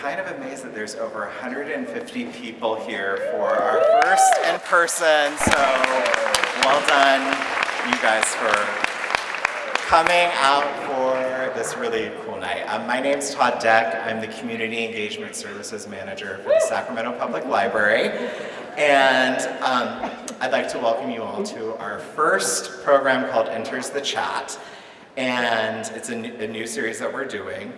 kind of amazed that there's over 150 people here for our first in person, so well done, you guys, for coming out for this really cool night. My name's Todd Deck. I'm the Community Engagement Services Manager for the Sacramento Public Library, and I'd like to welcome you all to our first program called Enters the Chat, and it's a new series that we're doing.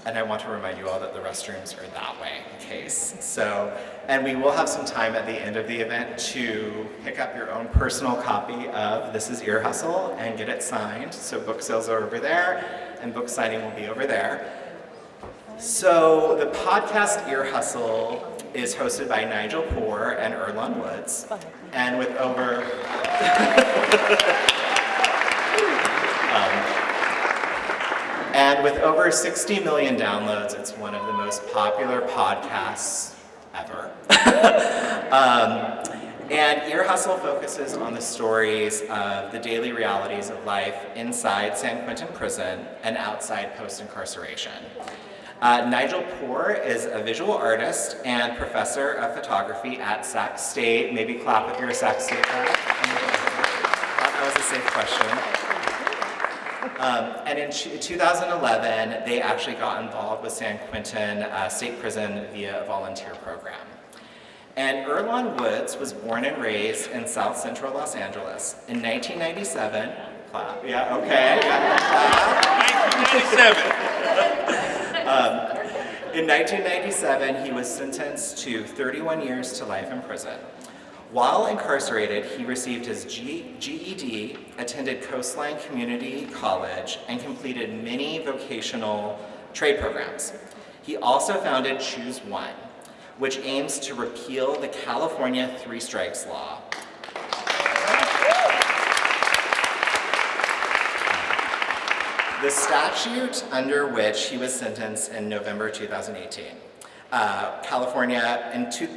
And I want to remind you all that the restrooms are that way in case. And we will have some time at the end of the event to pick up your own personal copy of This Is Ear Hustle and get it signed. So book sales are over there and book signing will be over there. So the podcast Ear Hustle is hosted by Nigel Poor and Erlon Woods. And with over... And with over 60 million downloads, it's one of the most popular podcasts ever. And Ear Hustle focuses on the stories of the daily realities of life inside San Quentin prison and outside post-incarceration. Nigel Poor is a visual artist and professor of photography at Sac State. Maybe clap if you're a Sac State grad. That was a safe question. And in 2011, they actually got involved with San Quentin State Prison via a volunteer program. And Erlon Woods was born and raised in South Central Los Angeles. In 1997, clap, yeah, okay. 1997. In 1997, he was sentenced to 31 years to life in prison. While incarcerated, he received his GED, attended Coastline Community College, and completed many vocational trade programs. He also founded Choose One, which aims to repeal the California Three Strikes Law. The statute under which he was sentenced in November 2018.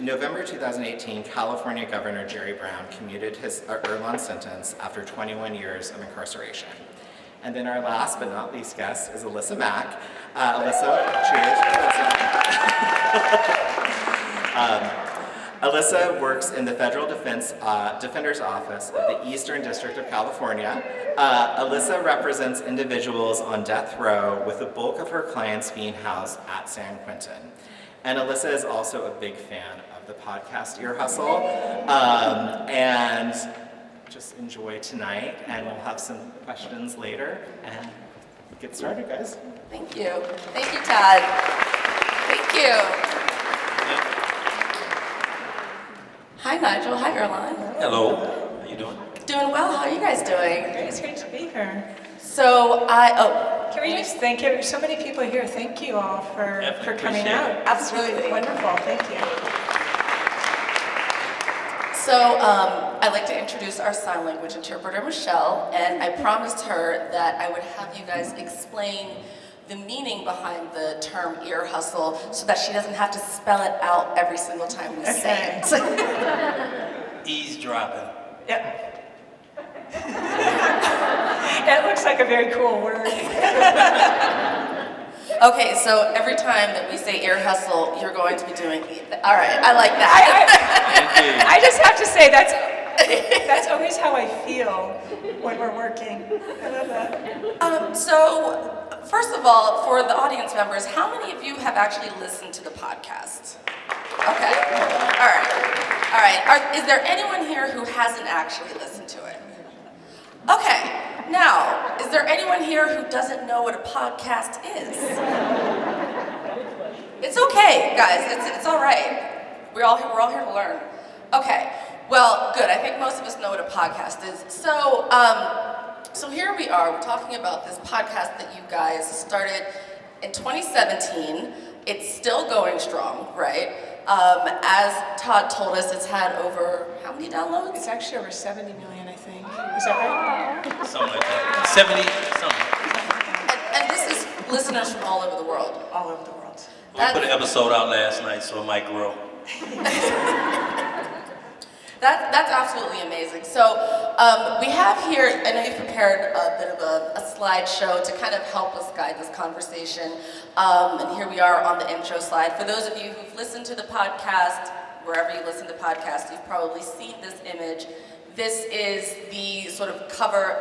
November 2018, California Governor Jerry Brown commuted his Erlon sentence after 21 years of incarceration. And then our last but not least guest is Alyssa Mack. Cheers for Alyssa. Alyssa works in the Federal Defender's Office of the Eastern District of California. Alyssa represents individuals on death row, with the bulk of her clients being housed at San Quentin. And Alyssa is also a big fan of the podcast Ear Hustle. And just enjoy tonight, and we'll have some questions later. And get started, guys. Thank you. Thank you, Todd. Thank you. Hi, Nigel. Hi, Erlon. Hello. How you doing? Doing well. How are you guys doing? It's great to be here. So Can we just thank you? So many people here. Thank you all for coming out. Absolutely. Wonderful. Thank you. So I'd like to introduce our sign language interpreter, Michelle, and I promised her that I would have you guys explain the meaning behind the term ear hustle so that she doesn't have to spell it out every single time we say it. Eavesdropping. Yep. That looks like a very cool word. Okay, so every time that we say ear hustle, you're going to be doing, all right, I like that. I just have to say that's always how I feel when we're working. I love that. So, first of all, for the audience members, how many of you have actually listened to the podcast? Okay, all right. Is there anyone here who hasn't actually listened to it? Okay, now, is there anyone here who doesn't know what a podcast is? It's okay, guys, it's all right. We're all here to learn. Okay, well, good, I think most of us know what a podcast is. So here we are, we're talking about this podcast that you guys started in 2017. It's still going strong, right? As Todd told us, it's had over, how many downloads? It's actually over 70 million, I think. Is that right? Something like that. 70 something. And this is listeners from all over the world. All over the world. We put an episode out last night, so it might grow. That's absolutely amazing. So we have here, I know you've prepared a bit of a slideshow to kind of help us guide this conversation. And here we are on the intro slide. For those of you who've listened to the podcast, wherever you listen to podcasts, you've probably seen this image. This is the sort of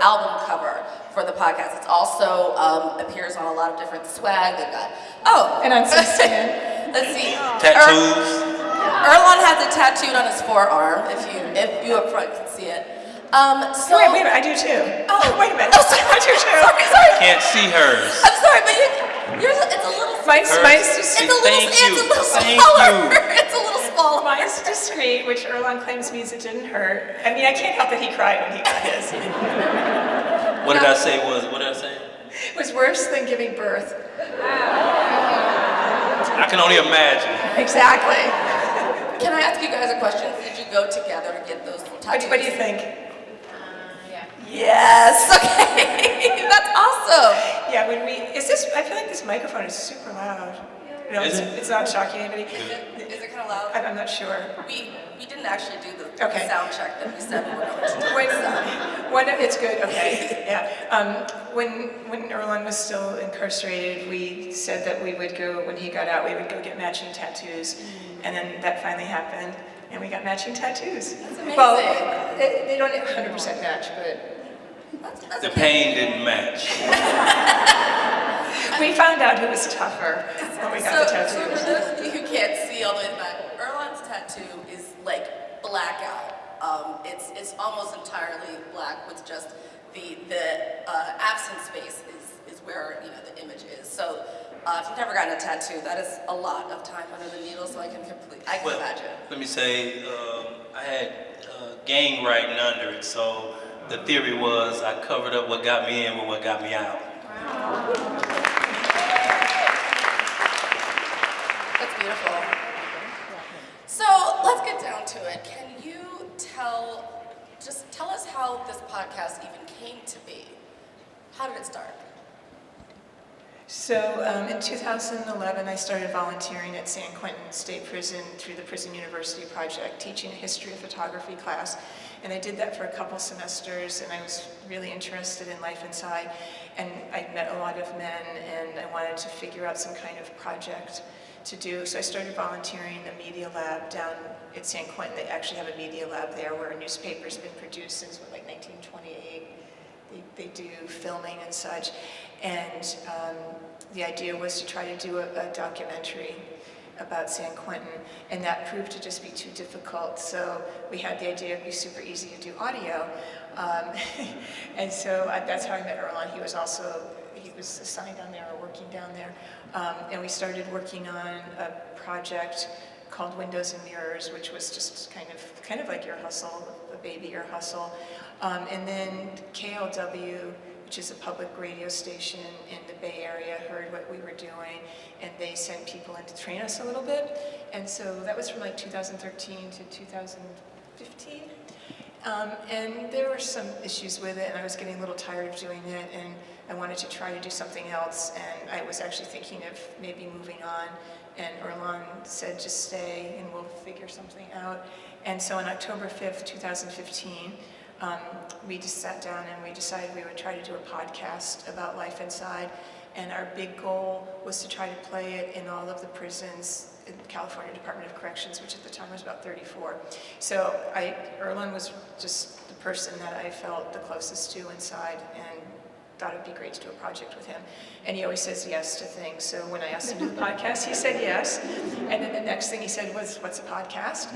album cover for the podcast. It also appears on a lot of different swag. They've got, And on some stand. let's see. Tattoos. Erlon has it tattooed on his forearm, if you up front can see it. So Wait a minute, I do too. Oh, wait a minute. Oh, sorry, I do too. sorry. Can't see hers. I'm sorry, but yours, it's a little. Mine's just It's a little. Thank It's you. a little Thank smaller. you. It's a little smaller. Mine's discreet, which Erlon claims means it didn't hurt. I mean, I can't help that he cried when he got his. What did I say? What did I say? It was worse than giving birth. I can only imagine. Exactly. Can I ask you guys a question? Did you go together to get those tattoos? What do you think? Yes. Okay. That's awesome. Yeah, I feel like this microphone is super loud. No, Is it's, it? it's not shocking anybody. Is it kind of loud? I'm not sure. We didn't actually do the Okay. sound check that we said we were going to do. It's good, okay, yeah. When Erlon was still incarcerated, we said that we would go, when he got out, we would go get matching tattoos. And then that finally happened, and we got matching tattoos. That's amazing. Well, they don't 100% match, but That's The pain didn't match. we found out who was tougher when we got the tattoos. So for those of you who can't see all the way in the back, Erlon's tattoo is like blackout. It's almost entirely black with just the absent space is where the image is. So if you've never gotten a tattoo, that is a lot of time under the needle. So I can imagine. Let me say, I had gang writing under it, so the theory was I covered up what got me in with what got me out. That's beautiful. So let's get down to it. Can you tell us how this podcast even came to be? How did it start? So in 2011, I started volunteering at San Quentin State Prison through the Prison University Project, teaching a history of photography class. And I did that for a couple semesters, and I was really interested in life inside. And I met a lot of men, and I wanted to figure out some kind of project to do. So I started volunteering in the media lab down at San Quentin. They actually have a media lab there where a newspaper's been produced since, 1928. They do filming and such. And the idea was to try to do a documentary about San Quentin, and that proved to just be too difficult. So we had the idea it'd be super easy to do audio. And so that's how I met Erlon. He was assigned down there or working down there. And we started working on a project called Windows and Mirrors, which was just kind of like Ear Hustle, a baby Ear Hustle. And then KLW, which is a public radio station in the Bay Area, heard what we were doing, and they sent people in to train us a little bit. And so that was from 2013 to 2015. And there were some issues with it, and I was getting a little tired of doing it, and I wanted to try to do something else, and I was actually thinking of maybe moving on. And Erlon said, just stay and we'll figure something out. And so on October 5th, 2015, we just sat down and we decided we would try to do a podcast about life inside. And our big goal was to try to play it in all of the prisons in the California Department of Corrections, which at the time was about 34. So Erlon was just the person that I felt the closest to inside, and thought it'd be great to do a project with him. And he always says yes to things. So when I asked him to do the podcast, he said yes. And then the next thing he said was, what's a podcast?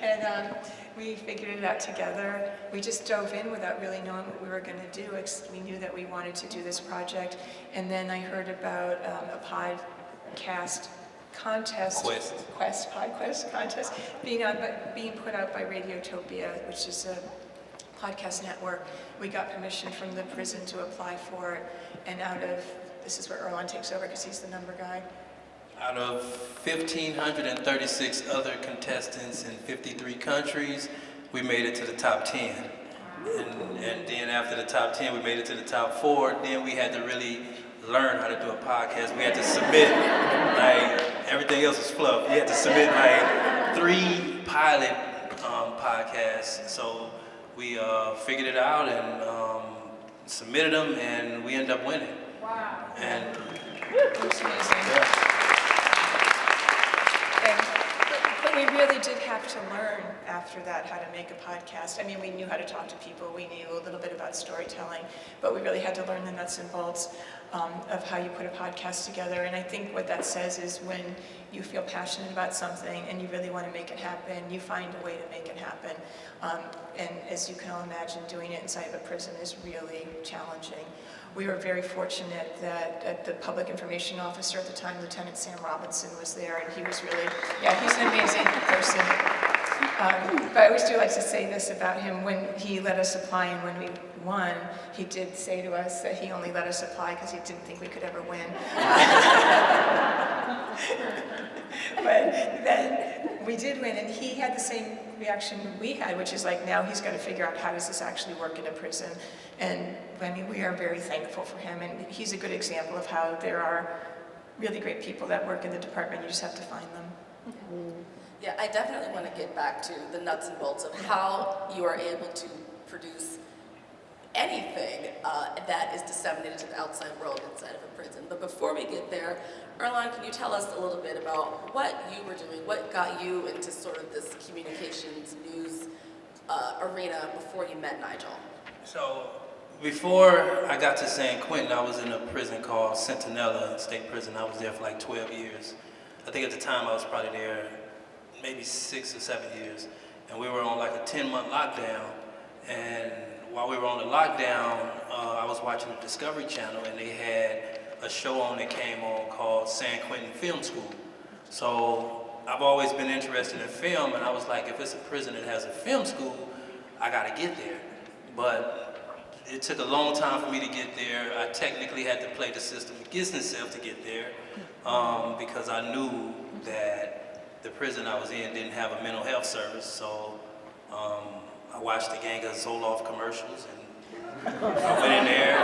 And we figured it out together. We just dove in without really knowing what we were going to do. We knew that we wanted to do this project. And then I heard about a podcast contest, PodQuest contest, being put out by Radiotopia, which is a podcast network. We got permission from the prison to apply for it, and this is where Erlon takes over because he's the number guy. Out of 1,536 other contestants in 53 countries, we made it to the top 10. And then after the top 10, we made it to the top 4. Then we had to really learn how to do a podcast. We had to submit everything else was fluff. You had to submit like 3 pilot podcasts. So we figured it out and submitted them, and we ended up winning. Wow. And That's amazing. yeah. But we really did have to learn after that how to make a podcast. I mean, we knew how to talk to people, we knew a little bit about storytelling, but we really had to learn the nuts and bolts of how you put a podcast together. And I think what that says is when you feel passionate about something and you really want to make it happen, you find a way to make it happen. And as you can all imagine, doing it inside of a prison is really challenging. We were very fortunate that the public information officer at the time, Lieutenant Sam Robinson, was there, and he was really, yeah, he's an amazing person. But I always do like to say this about him. When he let us apply and when we won, he did say to us that he only let us apply because he didn't think we could ever win. But then we did win, and he had the same reaction we had, which is like, now he's got to figure out how does this actually work in a prison. And I mean, we are very thankful for him, and he's a good example of how there are really great people that work in the department. You just have to find them. Yeah, I definitely want to get back to the nuts and bolts of how you are able to produce anything that is disseminated to the outside world inside of a prison. But before we get there, Erlan, can you tell us a little bit about what you were doing, what got you into sort of this communications news arena before you met Nigel? So before I got to San Quentin, I was in a prison called Centinela State Prison. I was there for like 12 years. I think at the time I was probably there maybe 6 or 7 years. And we were on like a 10-month lockdown. And while we were on the lockdown, I was watching the Discovery Channel, and they had a show on that came on called San Quentin Film School. So I've always been interested in film, and I was like, if it's a prison that has a film school, I gotta get there. But it took a long time for me to get there. I technically had to play the system against itself to get there because I knew that the prison I was in didn't have a mental health service. So I watched the Gang of Zoloft commercials, and I went in there.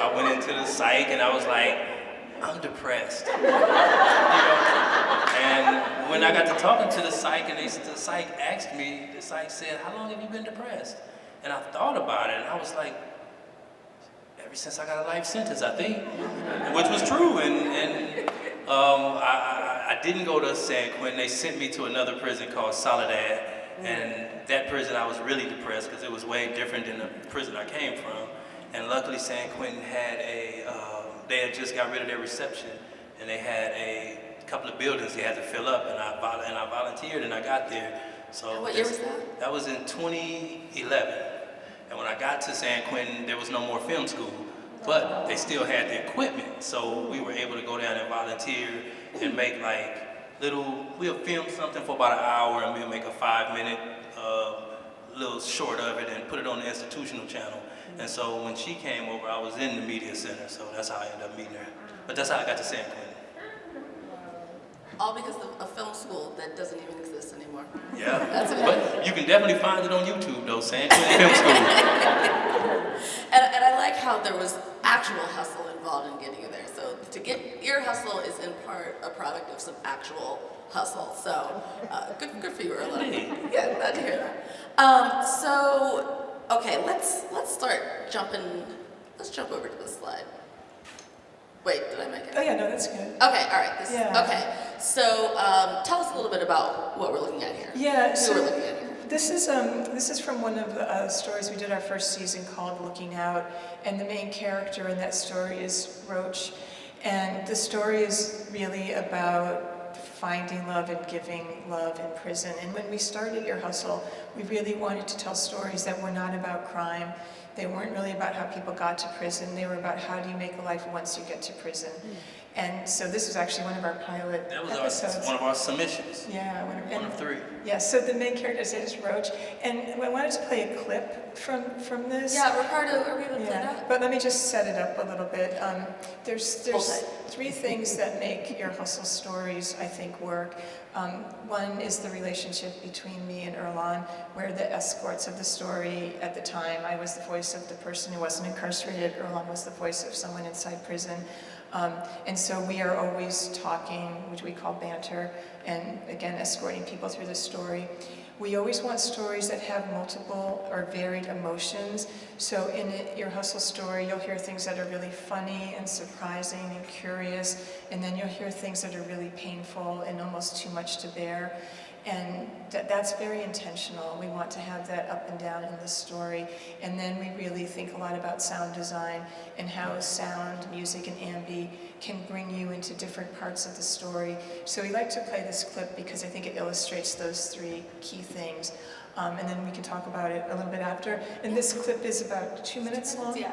I went into the psych, and I was like, I'm depressed. You know? And when I got to talking to the psych, and the psych asked me, the psych said, how long have you been depressed? And I thought about it, and I was like, ever since I got a life sentence, I think, which was true. And I didn't go to San Quentin. They sent me to another prison called Soledad, and that prison I was really depressed because it was way different than the prison I came from. And luckily San Quentin had they had just got rid of their reception, and they had a couple of buildings they had to fill up, and I volunteered, and I got there. So And what year was that? That was in 2011. And when I got to San Quentin, there was no more film school, but they still had the equipment. So we were able to go down and volunteer and make like we'll film something for about an hour, and we'll make a 5-minute little short of it and put it on the institutional channel. And so when she came over, I was in the media center, so that's how I ended up meeting her. But that's how I got to San Quentin. All because of a film school that doesn't even exist anymore. Yeah, That's but you can definitely find it on YouTube though, San Quentin Film School. And I like how there was actual hustle involved in getting you there. So to get your hustle is in part a product of some actual hustle. So good for you, Erlan. Yeah, glad to hear that. So okay, let's start jumping. Let's jump over to this slide. Wait, did I make it? Oh yeah, no, that's good. Okay, all right. Yeah. Okay, so tell us a little bit about what we're looking at here. Yeah, Who so we're looking at here. this is from one of the stories we did our first season called Looking Out, and the main character in that story is Roach, and the story is really about finding love and giving love in prison. And when we started Ear Hustle, we really wanted to tell stories that were not about crime. They weren't really about how people got to prison. They were about how do you make a life once you get to prison. And so this was actually one of our pilot That was episodes. one of our submissions. Yeah, One of 3. Yeah, so the main character is Roach, and I wanted to play a clip from this. Yeah, Ricardo, are we able to play Yeah, that? but let me just set it up a little bit. There's Hold it. 3 things that make Ear Hustle stories, I think, work. One is the relationship between me and Erlan. We're the escorts of the story. At the time, I was the voice of the person who wasn't incarcerated. Erlan was the voice of someone inside prison. And so we are always talking, which we call banter, and again, escorting people through the story. We always want stories that have multiple or varied emotions. So in Ear Hustle story, you'll hear things that are really funny and surprising and curious, and then you'll hear things that are really painful and almost too much to bear. And that's very intentional. We want to have that up and down in the story. And then we really think a lot about sound design and how sound, music, and ambi can bring you into different parts of the story. So we like to play this clip because I think it illustrates those three key things. And then we can talk about it a little bit after. And this clip is about 2 minutes long. Yeah.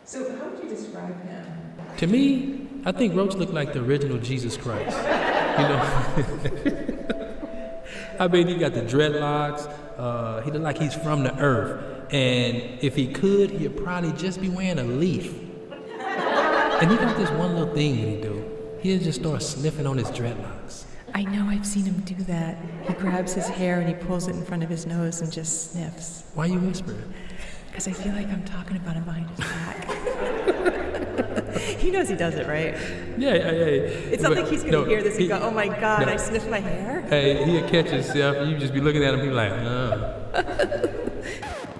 So how would you describe him? To me, I think Roach looked like the original Jesus Christ. You know? I mean, he got the dreadlocks. He looked like he's from the earth. And if he could, he'd probably just be wearing a leaf. And he got this one little thing that he do. He'll just start sniffing on his dreadlocks. I know, I've seen him do that. He grabs his hair and he pulls it in front of his nose and just sniffs. Why you whispering? Because I feel like I'm talking about him behind his back. He knows he does it, right? Yeah. It's not like he's going to hear this and go, oh my God, I sniffed my hair? Hey, he'll catch himself and you just be looking at him and be like,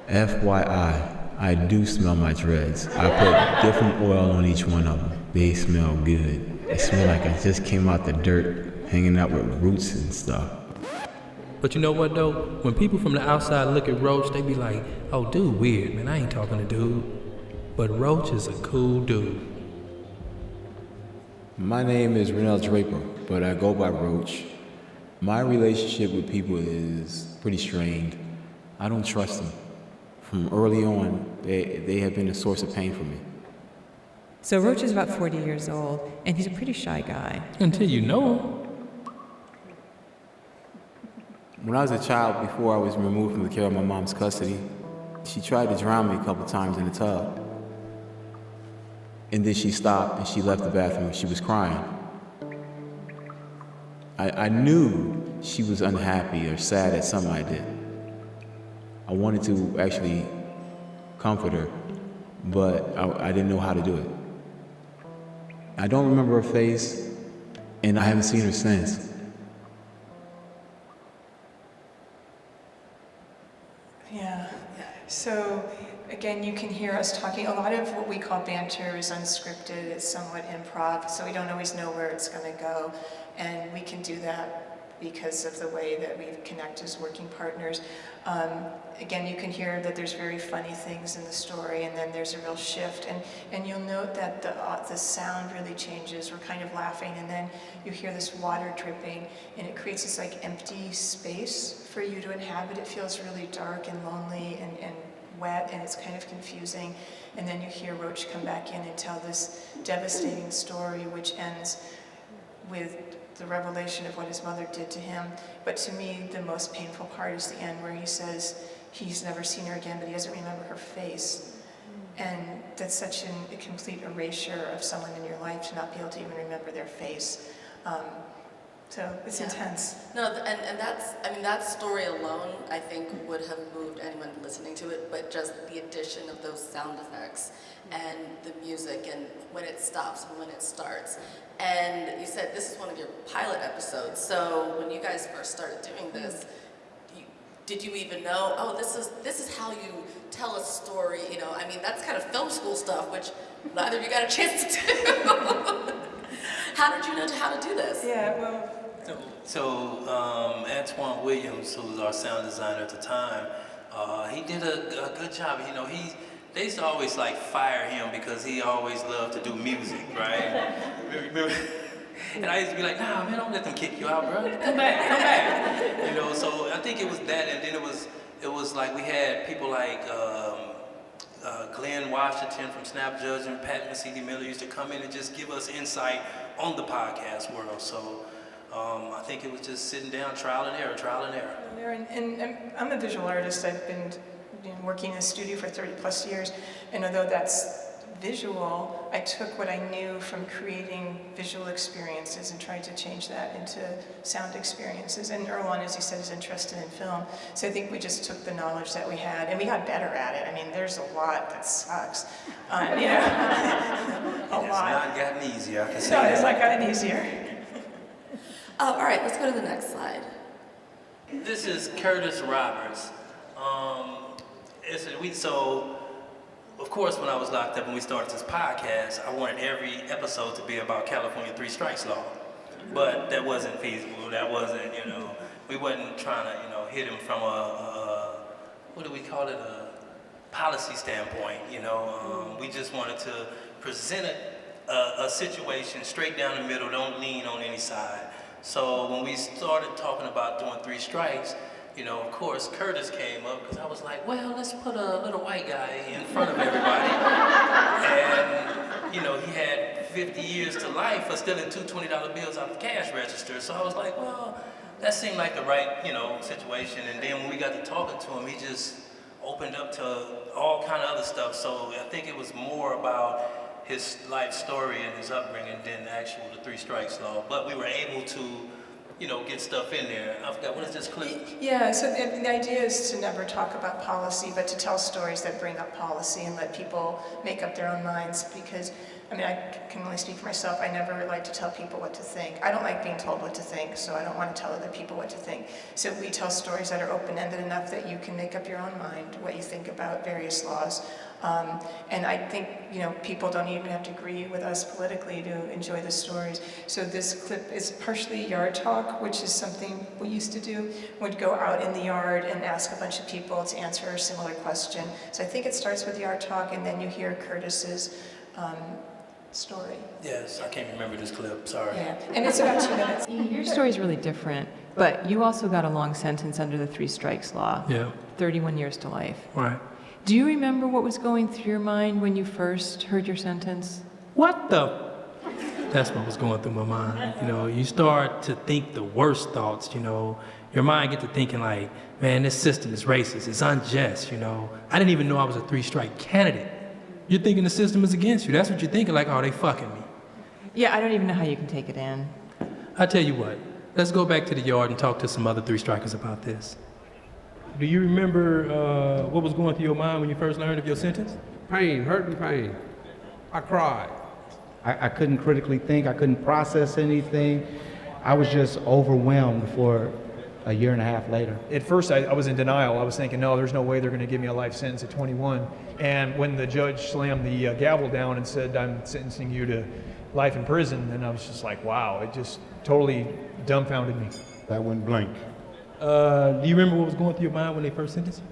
FYI, I do smell my dreads. I put different oil on each one of them. They smell good. They smell like I just came out the dirt, hanging out with roots and stuff. But you know what though? When people from the outside look at Roach, they be like, oh, dude weird, man, I ain't talking to dude. But Roach is a cool dude. My name is Renell Draper, but I go by Roach. My relationship with people is pretty strained. I don't trust them. From early on, they have been a source of pain for me. So Roach is about 40 years old, and he's a pretty shy guy. Until you know him. When I was a child, before I was removed from the care of my mom's custody, she tried to drown me a couple times in the tub. And then she stopped and she left the bathroom. She was crying. I knew she was unhappy or sad at something I did. I wanted to actually comfort her, but I didn't know how to do it. I don't remember her face, and I haven't seen her since. Yeah. So again, you can hear us talking. A lot of what we call banter is unscripted. It's somewhat improv, so we don't always know where it's going to go. And we can do that because of the way that we connect as working partners. Again, you can hear that there's very funny things in the story, and then there's a real shift. And you'll note that the sound really changes. We're kind of laughing, and then you hear this water dripping, and it creates this like empty space for you to inhabit. It feels really dark and lonely and wet, and it's kind of confusing. And then you hear Roach come back in and tell this devastating story, which ends with the revelation of what his mother did to him. But to me, the most painful part is the end where he says he's never seen her again, but he doesn't remember her face. And that's such a complete erasure of someone in your life to not be able to even remember their face. So it's intense. No, and that's, I mean, that story alone, I think, would have moved anyone listening to it, but just the addition of those sound effects and the music and when it stops and when it starts. And you said this is one of your pilot episodes, so when you guys first started doing this, did you even know, oh, this is how you tell a story, you know? I mean, that's kind of film school stuff, which neither of you got a chance to do. How did you know how to do this? Yeah, well, So Antoine Williams, who was our sound designer at the time, he did a good job. You know, they used to always like fire him because he always loved to do music, right? Remember? And I used to be like, nah, man, don't let them kick you out, bro. Come back. You know, so I think it was that, and then it was like we had people like Glenn Washington from Snap Judge and Pat Mesiti-Miller used to come in and just give us insight on the podcast world. So I think it was just sitting down, trial and error. And I'm a visual artist. I've been working in a studio for 30 plus years, and although that's visual, I took what I knew from creating visual experiences and tried to change that into sound experiences. And Erlon, as you said, is interested in film. So I think we just took the knowledge that we had and we got better at it. I mean, there's a lot that sucks. You know, a lot. It's not gotten easier, I can say No, that. it's not gotten easier. All right, let's go to the next slide. This is Curtis Roberts. So, of course, when I was locked up and we started this podcast, I wanted every episode to be about California 3 strikes law. But that wasn't feasible. That wasn't, we wasn't trying to, hit him from what do we call it, a policy standpoint, We just wanted to present a situation straight down the middle, don't lean on any side. So when we started talking about doing 3 strikes, of course, Curtis came up because I was like, well, let's put a little white guy in front of everybody. And, he had 50 years to life for stealing 2 $20 bills out of cash registers. So I was like, well, that seemed like the right, situation. And then when we got to talking to him, he just opened up to all kind of other stuff. So I think it was more about his life story and his upbringing than the 3 strikes law. But we were able to get stuff in there. I forgot, what is this clip? Yeah, so the idea is to never talk about policy, but to tell stories that bring up policy and let people make up their own minds, because, I can only speak for myself. I never like to tell people what to think. I don't like being told what to think, so I don't want to tell other people what to think. So we tell stories that are open-ended enough that you can make up your own mind what you think about various laws. And I think, people don't even have to agree with us politically to enjoy the stories. So this clip is partially yard talk, which is something we used to do. We'd go out in the yard and ask a bunch of people to answer a similar question. So I think it starts with yard talk, and then you hear Curtis's story. Yes, I can't remember this clip, sorry. Yeah, and it's about 2 minutes. Your story's really different, but you also got a long sentence under the 3 strikes law. Yeah. 31 years to life. Right. Do you remember what was going through your mind when you first heard your sentence? What the? That's what was going through my mind. You start to think the worst thoughts, Your mind get to thinking like, man, this system is racist, it's unjust, I didn't even know I was a 3-strike candidate. You're thinking the system is against you. That's what you're thinking, like, oh, they fucking me. Yeah, I don't even know how you can take it in. I tell you what, let's go back to the yard and talk to some other 3-strikers about this. Do you remember what was going through your mind when you first learned of your sentence? Pain, hurt and pain. I cried. I couldn't critically think. I couldn't process anything. I was just overwhelmed for a year and a half later. At first, I was in denial. I was thinking, no, there's no way they're going to give me a life sentence at 21. And when the judge slammed the gavel down and said, I'm sentencing you to life in prison, then I was just like, wow, it just totally dumbfounded me. That went blank. Do you remember what was going through your mind when they first sentenced you?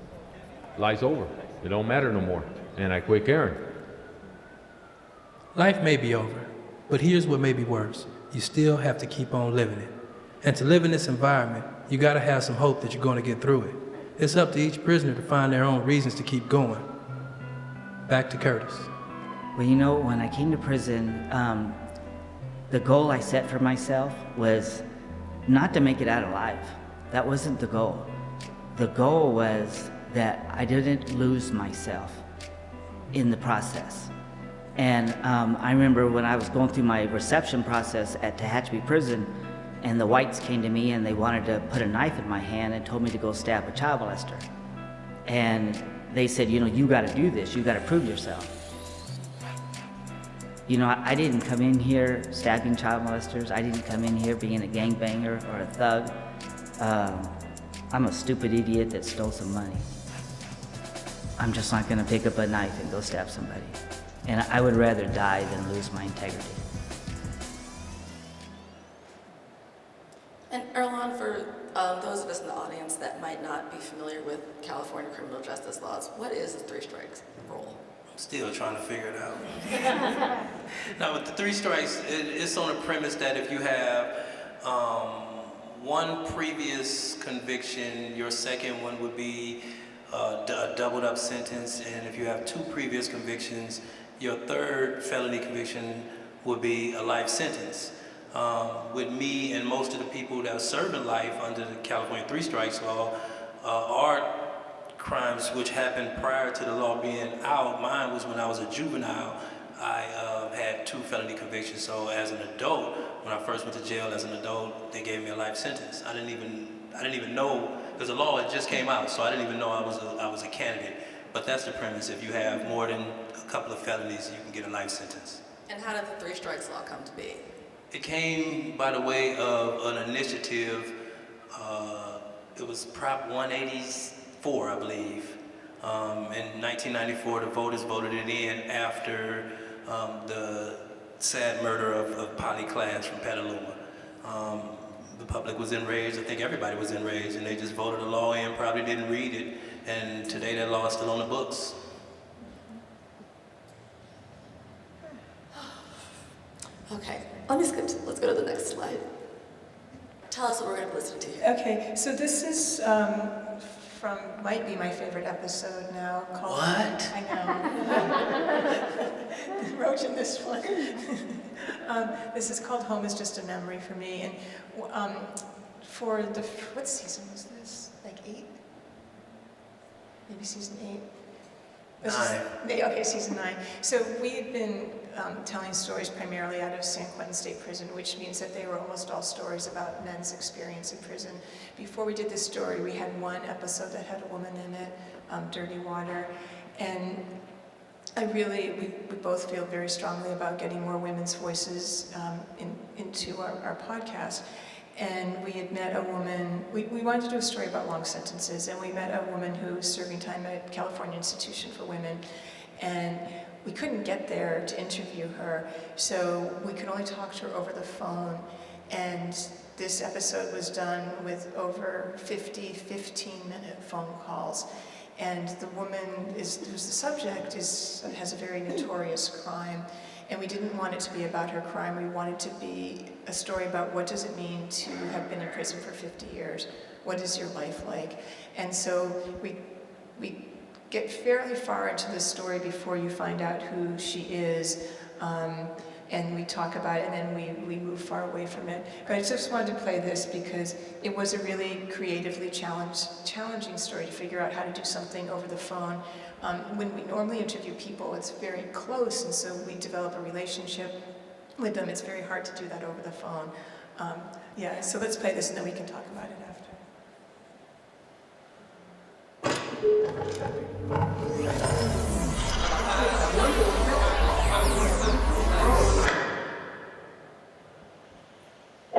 Life's over. It don't matter no more. And I quit caring. Life may be over, but here's what may be worse. You still have to keep on living it. And to live in this environment, you gotta have some hope that you're gonna get through it. It's up to each prisoner to find their own reasons to keep going. Back to Curtis. Well, when I came to prison, the goal I set for myself was not to make it out alive. That wasn't the goal. The goal was that I didn't lose myself in the process. And I remember when I was going through my reception process at Tehachapi Prison, and the whites came to me and they wanted to put a knife in my hand and told me to go stab a child molester. And they said, you gotta do this, you gotta prove yourself. I didn't come in here stabbing child molesters. I didn't come in here being a gangbanger or a thug. I'm a stupid idiot that stole some money. I'm just not gonna pick up a knife and go stab somebody. And I would rather die than lose my integrity. And Erlon, for those of us in the audience that might not be familiar with California criminal justice laws, what is the 3 strikes rule? I'm still trying to figure it out. Now, with the 3 strikes, it's on the premise that if you have one previous conviction, your second one would be a doubled up sentence, and if you have 2 previous convictions, your third felony conviction would be a life sentence. With me and most of the people that are serving life under the California 3 strikes law are crimes which happened prior to the law being out. Mine was when I was a juvenile. I had 2 felony convictions. So as an adult, when I first went to jail as an adult, they gave me a life sentence. I didn't even know, because the law had just came out, so I didn't even know I was a candidate. But that's the premise. If you have more than a couple of felonies, you can get a life sentence. And how did the 3 strikes law come to be? It came by the way of an initiative. It was Prop 184, I believe. In 1994, the voters voted it in after the sad murder of Polly Klaas from Petaluma. The public was enraged. I think everybody was enraged, and they just voted the law in, probably didn't read it, and today that law is still on the books. Okay, let's go to the next slide. Tell us what we're going to listen to here. Okay, so this is might be my favorite episode now, called... What? I know. Roach in this one. This is called Home is Just a Memory for me. And for what season was this? Like 8? Maybe season 8? Okay, season 9. So we had been telling stories primarily out of San Quentin State Prison, which means that they were almost all stories about men's experience in prison. Before we did this story, we had one episode that had a woman in it, Dirty Water, and we both feel very strongly about getting more women's voices into our podcast. And we had met a woman, we wanted to do a story about long sentences, and we met a woman who was serving time at California Institution for Women, and we couldn't get there to interview her, so we could only talk to her over the phone, and this episode was done with over 50 15-minute phone calls. And the woman who's the subject has a very notorious crime. And we didn't want it to be about her crime. We wanted it to be a story about what does it mean to have been in prison for 50 years? What is your life like? And so we get fairly far into the story before you find out who she is. And we talk about it, and then we move far away from it. But I just wanted to play this because it was a really creatively challenging story to figure out how to do something over the phone. When we normally interview people, it's very close, and so we develop a relationship with them. It's very hard to do that over the phone. So let's play this, and then we can talk about it after.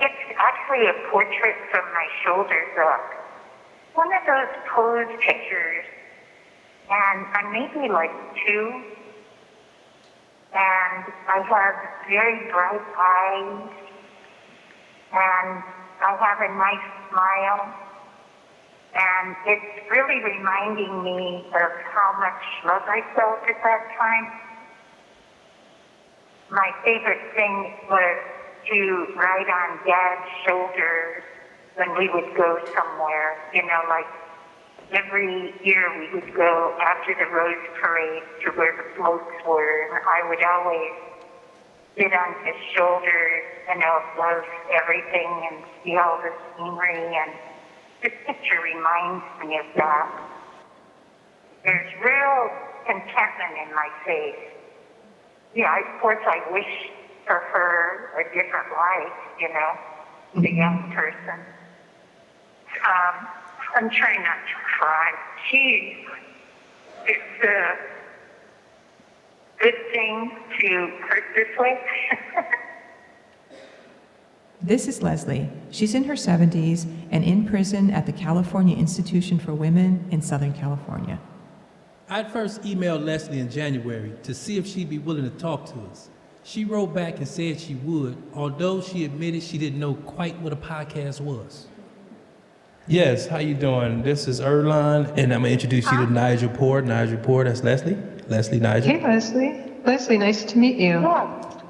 It's actually a portrait from my shoulders up. One of those pose pictures. And I'm maybe like 2, and I have very bright eyes, and I have a nice smile, and it's really reminding me of how much love I felt at that time. My favorite thing was to ride on Dad's shoulders when we would go somewhere, like every year we would go after the Rose Parade to where the floats were, and I would always sit on his shoulders and observe everything and see all the scenery, and this picture reminds me of that. There's real contentment in my face. Yeah, of course I wish for her a different life, the young person. I'm trying not to cry. Geez, it's a good thing to hurt this way. This is Leslie. She's in her 70s and in prison at the California Institution for Women in Southern California. I'd first emailed Leslie in January to see if she'd be willing to talk to us. She wrote back and said she would, although she admitted she didn't know quite what a podcast was. Yes, how you doing? This is Erlon, and I'm gonna introduce you to Nigel Poor. Nigel Poor, that's Leslie. Leslie, Nigel. Hey, Leslie. Leslie, nice to meet you. Yeah,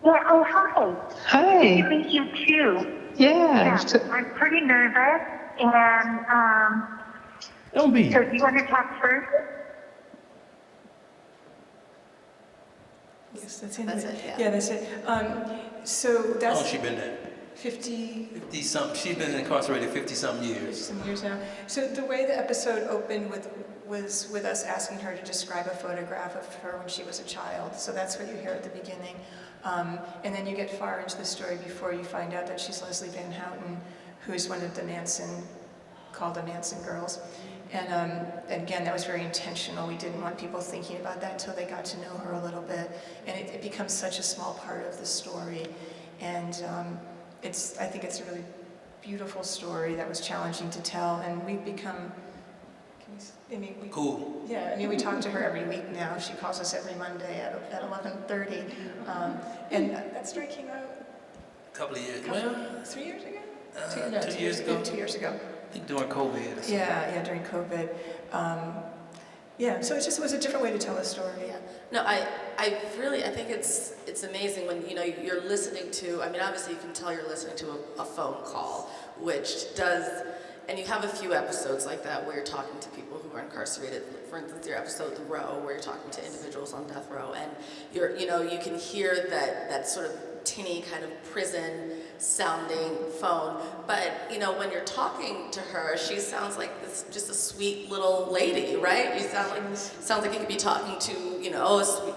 oh, hi. Hi. Nice to meet you, too. Yeah. I'm pretty nervous, and, Don't be. So do you want to talk first? Yes, that's it. That's it, yeah. Yeah, that's it. So that's... How long she been there? 50-something. She's been incarcerated 50-something years. Some years now. So the way the episode opened was with us asking her to describe a photograph of her when she was a child. So that's what you hear at the beginning. And then you get far into the story before you find out that she's Leslie Van Houten, who's one of the called the Manson girls. And again, that was very intentional. We didn't want people thinking about that until they got to know her a little bit. And it becomes such a small part of the story. And I think it's a really beautiful story that was challenging to tell. And we've become, cool. Yeah, I mean, we talk to her every week now. She calls us every Monday at 11:30. And that story came out A couple of years. 3 years ago? 2 years ago. 2 years ago. I think during COVID. Or Yeah, during COVID. So it was a different way to tell a story. Yeah. No, I think it's amazing when, you're listening to, I mean, obviously you can tell you're listening to a phone call, which does, and you have a few episodes like that where you're talking to people who are incarcerated. For instance, your episode The Row, where you're talking to individuals on death row, and you can hear that sort of tinny kind of prison sounding phone. But when you're talking to her, she sounds like just a sweet little lady, right? You sounds like you could be talking to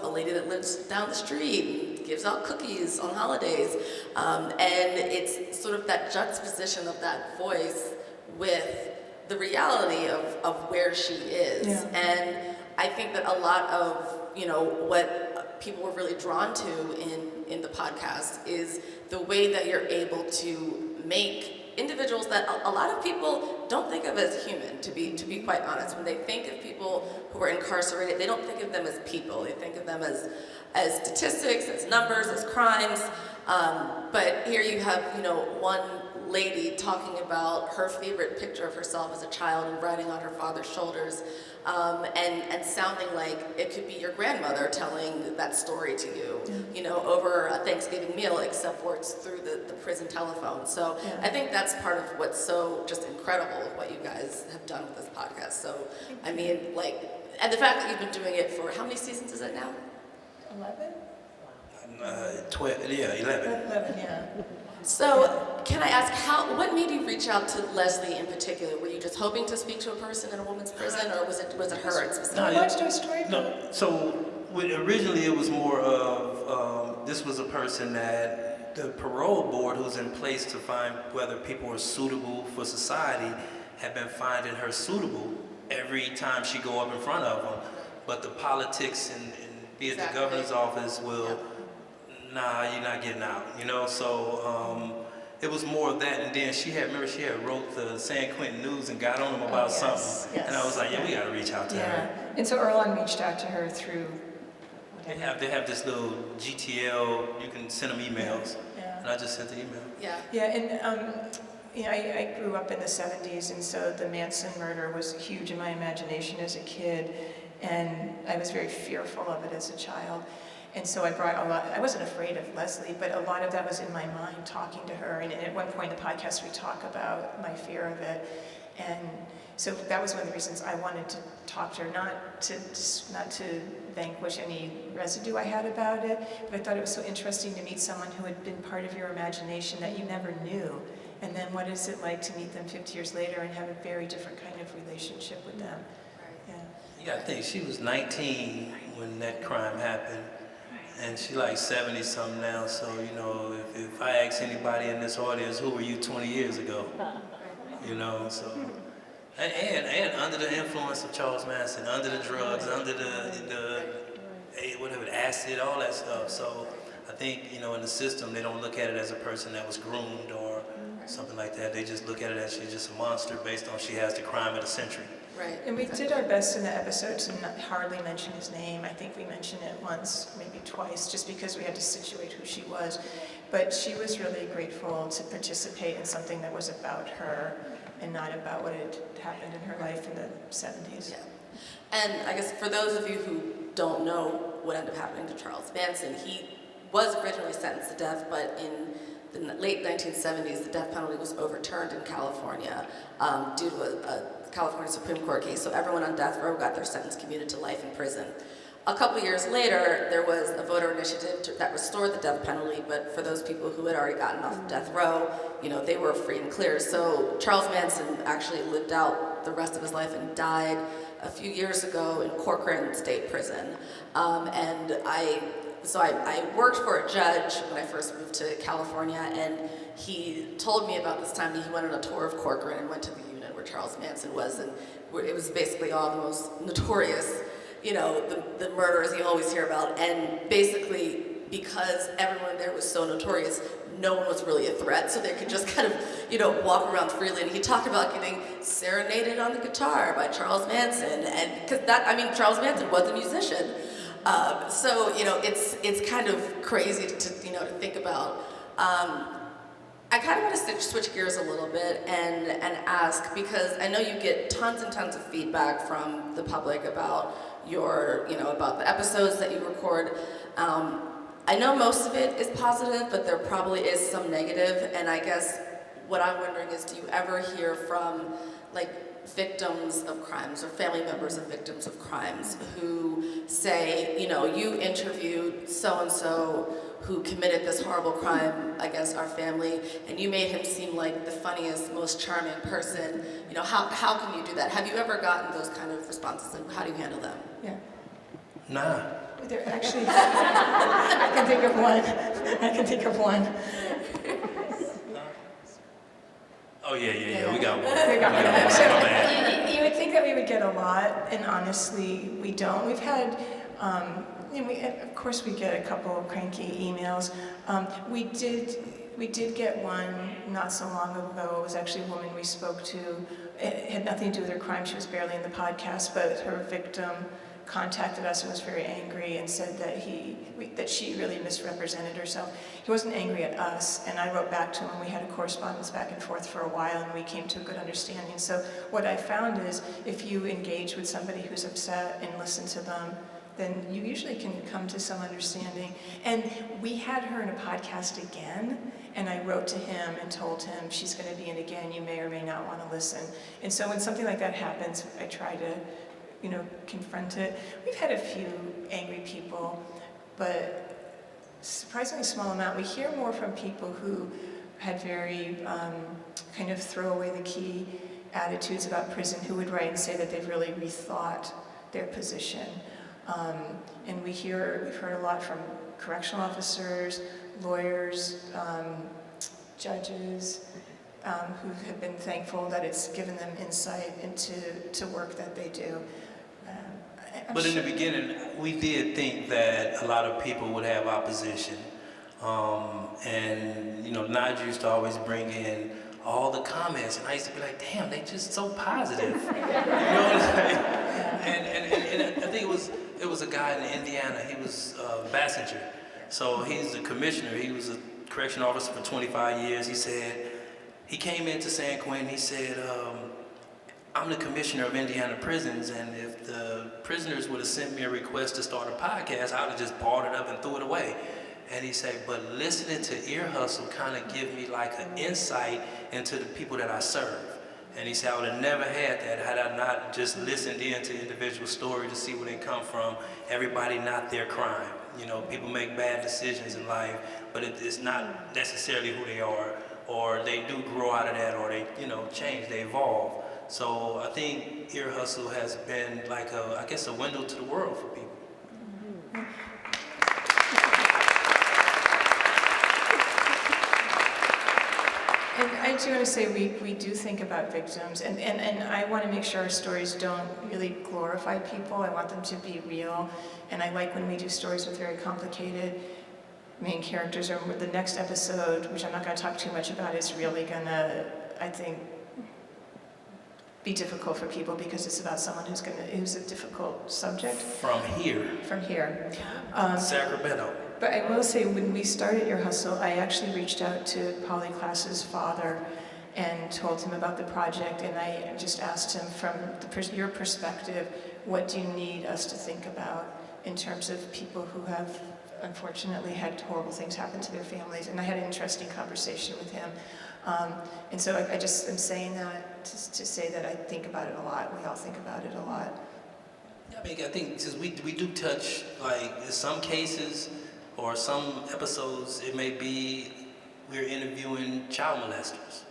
a lady that lives down the street and gives out cookies on holidays, and it's sort of that juxtaposition of that voice with the reality of where she is. Yeah. And I think that a lot of what people were really drawn to in the podcast is the way that you're able to make individuals that a lot of people don't think of as human, to be quite honest. When they think of people who are incarcerated, they don't think of them as people. They think of them as statistics, as numbers, as crimes. But here you have, one lady talking about her favorite picture of herself as a child and riding on her father's shoulders, and sounding like it could be your grandmother telling that story to you, over a Thanksgiving meal, except for it's through the prison telephone. So yeah. I think that's part of what's so just incredible of what you guys have done with this podcast. So, I mean, and the fact that you've been doing it for, how many seasons is it now? 11? 12, yeah, 11. 11, yeah. So, can I ask, what made you reach out to Leslie in particular? Were you just hoping to speak to a person in a woman's prison, or was it her in specific? No, watched her story. No, so originally it was more of, this was a person that the parole board who's in place to find whether people are suitable for society had been finding her suitable every time she go up in front of them. But the politics and be it the governor's office will, nah, you're not getting out, So it was more of that, and then she had wrote the San Quentin News and got on them about something, yes. And I was like, yeah, we got to reach out to her. And so Erlon reached out to her through. They have this little GTL. You can send them emails, and I just sent the email. Yeah, and I grew up in the 70s, and so the Manson murder was huge in my imagination as a kid, and I was very fearful of it as a child. And so I brought a lot, I wasn't afraid of Leslie, but a lot of that was in my mind talking to her. And at one point in the podcast, we talk about my fear of it. And so that was one of the reasons I wanted to talk to her, not to vanquish any residue I had about it, but I thought it was so interesting to meet someone who had been part of your imagination that you never knew. And then what is it like to meet them 50 years later and have a very different kind of relationship with them? Yeah, I think she was 19 when that crime happened. And she like 70 something now, so if I ask anybody in this audience, who were you 20 years ago? So and under the influence of Charles Manson, under the drugs, under the whatever, acid, all that stuff. So I think, in the system, they don't look at it as a person that was groomed or something like that. They just look at it as she's just a monster based on she has the crime of the century. Right, and we did our best in the episode to not hardly mention his name. I think we mentioned it once, maybe twice, just because we had to situate who she was. But she was really grateful to participate in something that was about her and not about what had happened in her life in the 70s. Yeah. And I guess for those of you who don't know what ended up happening to Charles Manson, he was originally sentenced to death, but in the late 1970s, the death penalty was overturned in California due to a California Supreme Court case. So everyone on death row got their sentence commuted to life in prison. A couple years later, there was a voter initiative that restored the death penalty, but for those people who had already gotten off of death row, they were free and clear. So Charles Manson actually lived out the rest of his life and died a few years ago in Corcoran State Prison. And I worked for a judge when I first moved to California, and he told me about this time that he went on a tour of Corcoran and went to the unit where Charles Manson was, and it was basically all the most notorious, the murderers you always hear about. And basically, because everyone there was so notorious, no one was really a threat, so they could just kind of, walk around freely. And he talked about getting serenaded on the guitar by Charles Manson, and because Charles Manson was a musician. So it's kind of crazy to think about. I kind of want to switch gears a little bit and ask, because I know you get tons and tons of feedback from the public about about the episodes that you record. I know most of it is positive, but there probably is some negative. And I guess what I'm wondering is, do you ever hear from victims of crimes or family members of victims of crimes who say, you interviewed so-and-so who committed this horrible crime against our family, and you made him seem like the funniest, most charming person. How can you do that? Have you ever gotten those kind of responses, and how do you handle them? Yeah. Nah. There actually, I can think of one. Oh yeah, we got one. We got one. My bad. You would think that we would get a lot, and honestly, we don't. We've had, of course, we get a couple of cranky emails. We did get one not so long ago. It was actually a woman we spoke to. It had nothing to do with her crime. She was barely in the podcast, but her victim contacted us and was very angry and said that she really misrepresented herself. He wasn't angry at us, and I wrote back to him, and we had a correspondence back and forth for a while, and we came to a good understanding. So what I found is, if you engage with somebody who's upset and listen to them, then you usually can come to some understanding. And we had her in a podcast again, and I wrote to him and told him, she's going to be in again, you may or may not want to listen. And so when something like that happens, I try to confront it. We've had a few angry people, but surprisingly small amount. We hear more from people who had very kind of throw away the key attitudes about prison, who would write and say that they've really rethought their position. And we've heard a lot from correctional officers, lawyers, judges, who have been thankful that it's given them insight into work that they do. But in the beginning, we did think that a lot of people would have opposition. And Nigel used to always bring in all the comments, and I used to be like, damn, they just so positive. You know what I'm saying? And I think it was a guy in Indiana. He was Bassinger. So he's a commissioner. He was a correctional officer for 25 years. He said, he came into San Quentin, he said, I'm the commissioner of Indiana prisons, and if the prisoners would have sent me a request to start a podcast, I would have just bought it up and threw it away. And he said, but listening to Ear Hustle kind of give me like an insight into the people that I serve. And he said, I would have never had that had I not just listened in to individual story to see where they come from. Everybody not their crime. People make bad decisions in life, but it's not necessarily who they are, or they do grow out of that, or they, change, they evolve. So I think Ear Hustle has been like a window to the world for people. And I do want to say we do think about victims, and I want to make sure our stories don't really glorify people. I want them to be real, and I like when we do stories with very complicated main characters. Or the next episode, which I'm not going to talk too much about, is really going to, I think, be difficult for people because it's about someone who's a difficult subject. From here. Sacramento. But I will say, when we started Ear Hustle, I actually reached out to Polly Klass's father and told him about the project, and I just asked him, from your perspective, what do you need us to think about in terms of people who have unfortunately had horrible things happen to their families? And I had an interesting conversation with him. And so I just am saying that to say that I think about it a lot. We all think about it a lot. I think since we do touch, like in some cases or some episodes, it may be we're interviewing child molesters.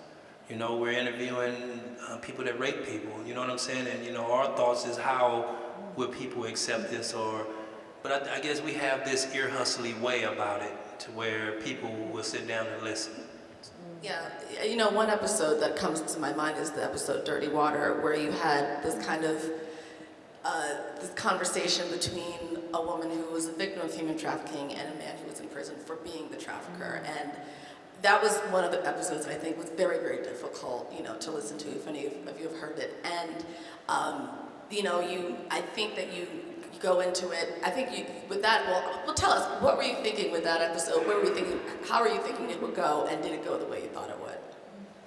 You know, we're interviewing people that rape people. You know what I'm saying? And you know, our thoughts is how will people accept this, but I guess we have this ear hustly way about it to where people will sit down and listen. Yeah, you know, one episode that comes to my mind is the episode Dirty Water, where you had this kind of this conversation between a woman who was a victim of human trafficking and a man who was in prison for being the trafficker. And that was one of the episodes that I think was very, very difficult, you know, to listen to if any of you have heard it. And, you know, I think that you go into it, I think you, with that, well, tell us, what were you thinking with that episode? What were you thinking, how were you thinking it would go, and did it go the way you thought it would?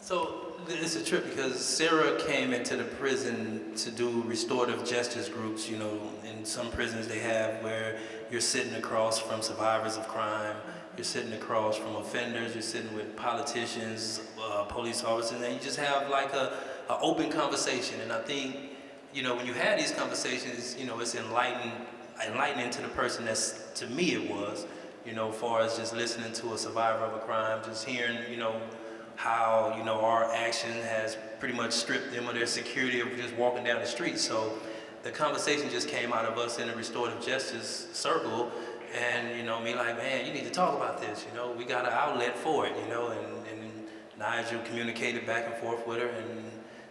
So it's a trip because Sarah came into the prison to do restorative justice groups. You know, in some prisons they have where you're sitting across from survivors of crime, you're sitting across from offenders, you're sitting with politicians, police officers, and you just have like a open conversation. And I think, you know, when you have these conversations, you know, it's enlightening to the person. That's, to me it was, you know, as far as just listening to a survivor of a crime, just hearing, you know, how, you know, our action has pretty much stripped them of their security of just walking down the street. So the conversation just came out of us in a restorative justice circle, and, you know, me like, man, you need to talk about this, you know, we got an outlet for it, you know, and Nigel communicated back and forth with her, and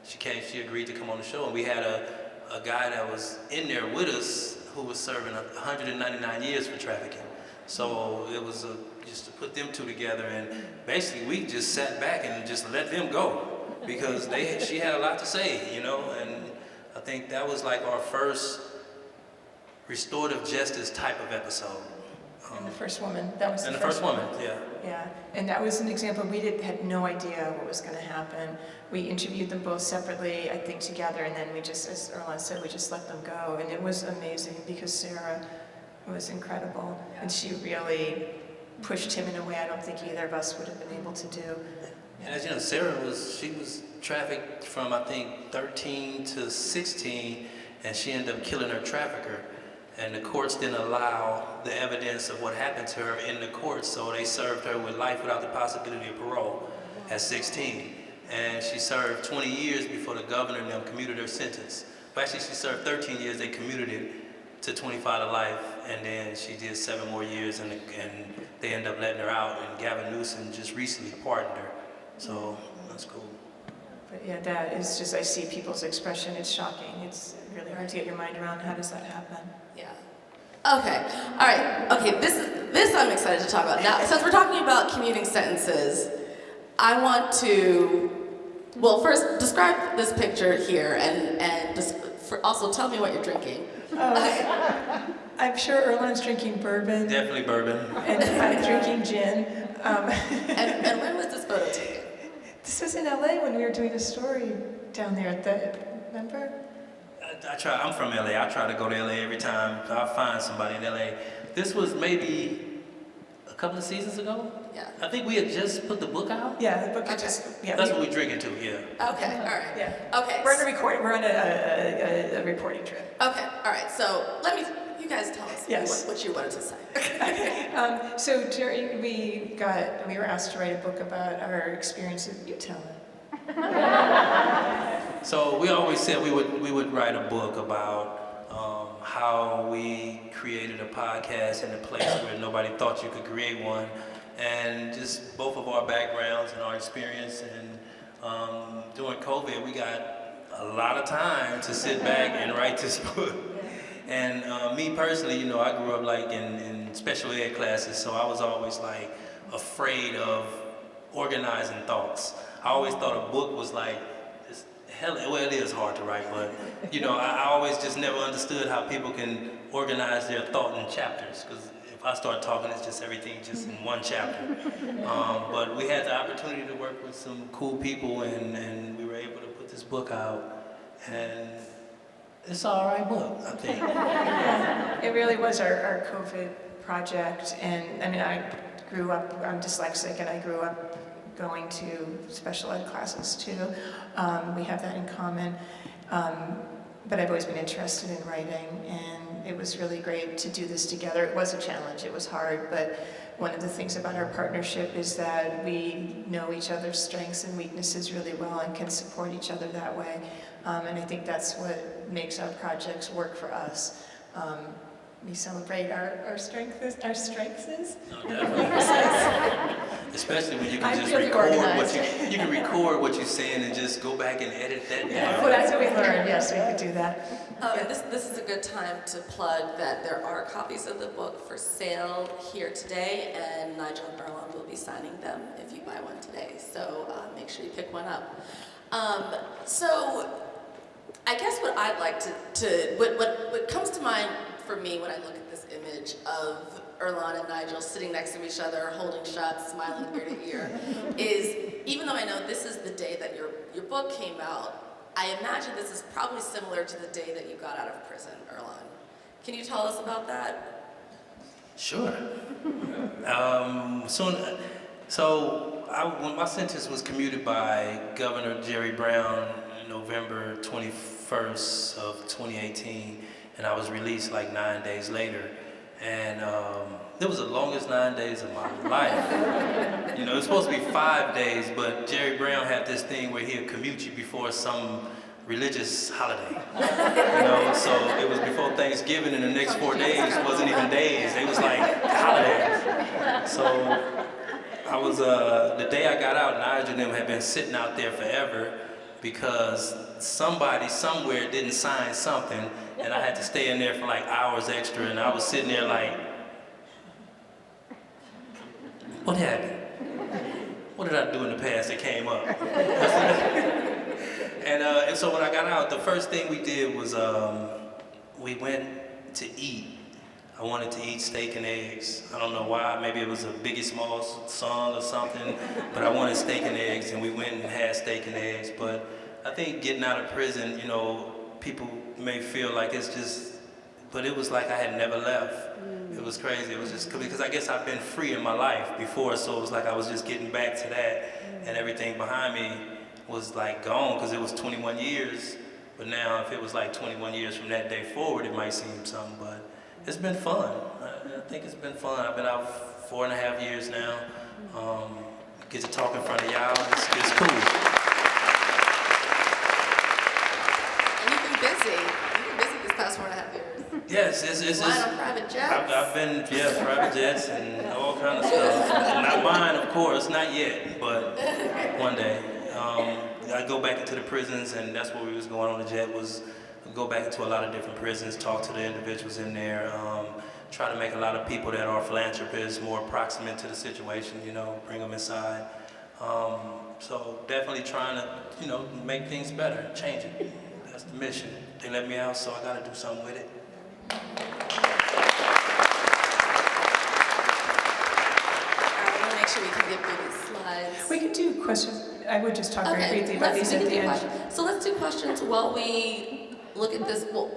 she agreed to come on the show. And we had a guy that was in there with us who was serving 199 years for trafficking. So it was just to put them two together, and basically we just sat back and just let them go because she had a lot to say, you know, and I think that was like our first restorative justice type of episode. And the first woman, that was the first woman, yeah. Yeah, and that was an example. We had no idea what was going to happen. We interviewed them both separately, I think together, and then we just, as Erlan said, we just let them go. And it was amazing because Sarah was incredible, and she really pushed him in a way I don't think either of us would have been able to do. And as you know, Sarah was trafficked from, I think, 13 to 16, and she ended up killing her trafficker. And the courts didn't allow the evidence of what happened to her in the courts, so they served her with life without the possibility of parole at 16. And she served 20 years before the governor and them commuted her sentence. But actually, she served 13 years, they commuted it to 25 to life, and then she did 7 more years, and they ended up letting her out, and Gavin Newsom just recently pardoned her. So that's cool. But yeah, that is just, I see people's expression, it's shocking. It's really hard to get your mind around how does that happen. Yeah. Okay. All right. Okay. This I'm excited to talk about now. Since we're talking about commuting sentences, I want to, well, first describe this picture here, and just also tell me what you're drinking. I'm sure Erlan's drinking bourbon. Definitely bourbon. And I'm drinking gin. And when was this photo taken? This was in LA when we were doing a story down there at the, remember? I'm from LA. I try to go to LA every time I find somebody in LA. This was maybe a couple of seasons ago. Yeah. I think we had just put the book out. Yeah, the book Okay. That's what we're drinking to, yeah. Okay, all right. Yeah. Okay. We're on a reporting trip. Okay, all right. So you guys tell us what you wanted to say. So we were asked to write a book about our experiences. You tell it. So we always said we would write a book about how we created a podcast in a place where nobody thought you could create one, and just both of our backgrounds and our experience. And during COVID, we got a lot of time to sit back and write this book. And me personally, you know, I grew up like in special ed classes, so I was always like afraid of organizing thoughts. I always thought a book was like, well, it is hard to write, but you know, I always just never understood how people can organize their thought in chapters, because if I start talking, it's just everything just in one chapter. But we had the opportunity to work with some cool people, and we were able to put this book out, and it's an all right book, I think. It really was our COVID project, and I mean, I'm dyslexic, and I grew up going to special ed classes too. We have that in common. But I've always been interested in writing, and it was really great to do this together. It was a challenge, it was hard, but one of the things about our partnership is that we know each other's strengths and weaknesses really well and can support each other that way. And I think that's what makes our projects work for us. We celebrate our strengths. No, definitely. Especially when you can just record you can record what you're saying and just go back and edit that down. Well, that's what we learned. Yes, we could do that. And this is a good time to plug that there are copies of the book for sale here today, and Nigel and Erlon will be signing them if you buy one today. So make sure you pick one up. So I guess what I'd like what comes to mind for me when I look at this image of Erlon and Nigel sitting next to each other, holding shots, smiling ear to ear, is even though I know this is the day that your book came out, I imagine this is probably similar to the day that you got out of prison, Erlon. Can you tell us about that? Sure. When my sentence was commuted by Governor Jerry Brown November 21st of 2018, and I was released like 9 days later. And it was the longest 9 days of my life. You know, it was supposed to be 5 days, but Jerry Brown had this thing where he'd commute you before some religious holiday. You know, so it was before Thanksgiving, and the next 4 days wasn't even days. They was like holidays. So I was, the day I got out, Nigel and them had been sitting out there forever because somebody somewhere didn't sign something, and I had to stay in there for like hours extra, and I was sitting there like, what happened? What did I do in the past that came up? And so when I got out, the first thing we did was we went to eat. I wanted to eat steak and eggs. I don't know why, maybe it was a Biggie Smalls song or something, but I wanted steak and eggs, and we went and had steak and eggs. But I think getting out of prison, you know, people may feel like it's just, but it was like I had never left. It was crazy. It was just because I guess I've been free in my life before, so it was like I was just getting back to that, and everything behind me was like gone because it was 21 years. But now, if it was like 21 years from that day forward, it might seem something, but it's been fun. I think it's been fun. I've been out 4.5 years now. Get to talk in front of y'all. It's cool. And you've been busy. You've been busy this past 4.5 years. Yes, it's flying on private jets. I've been, private jets and all kind of stuff. Not mine, of course, not yet, but one day. I go back into the prisons, and that's what we was going on the jet, was go back into a lot of different prisons, talk to the individuals in there, try to make a lot of people that are philanthropists more proximate to the situation, you know, bring them inside. So definitely trying to, you know, make things better, change it. That's the mission. They let me out, so I got to do something with it. Make sure we can get through these slides. We could do questions. I would just talk very briefly about these at the end. So let's do questions while we look at this. Well,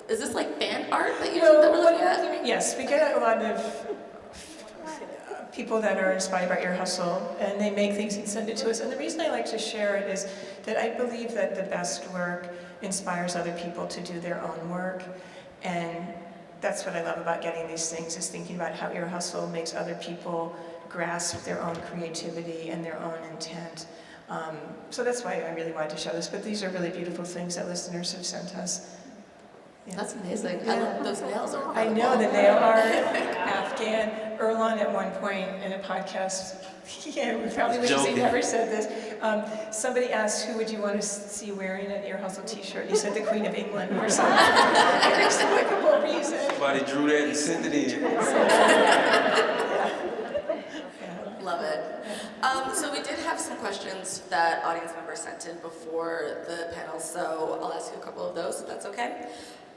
is this like fan art that that we're looking at? Yes, we get a lot of people that are inspired by Ear Hustle, and they make things and send it to us. And the reason I like to share it is that I believe that the best work inspires other people to do their own work. And that's what I love about getting these things, is thinking about how Ear Hustle makes other people grasp their own creativity and their own intent. So that's why I really wanted to show this, but these are really beautiful things that listeners have sent us. Yeah. That's amazing. Yeah. I love those nails. Are I know the nail art, Afghan. Erlon at one point in a podcast, yeah, we probably wish he never said this. Somebody asked, who would you want to see wearing an Ear Hustle t-shirt? He said the Queen of England for some inexplicable reason. Somebody drew that and sent it in. Love it. So we did have some questions that audience members sent in before the panel, so I'll ask you a couple of those, if that's okay.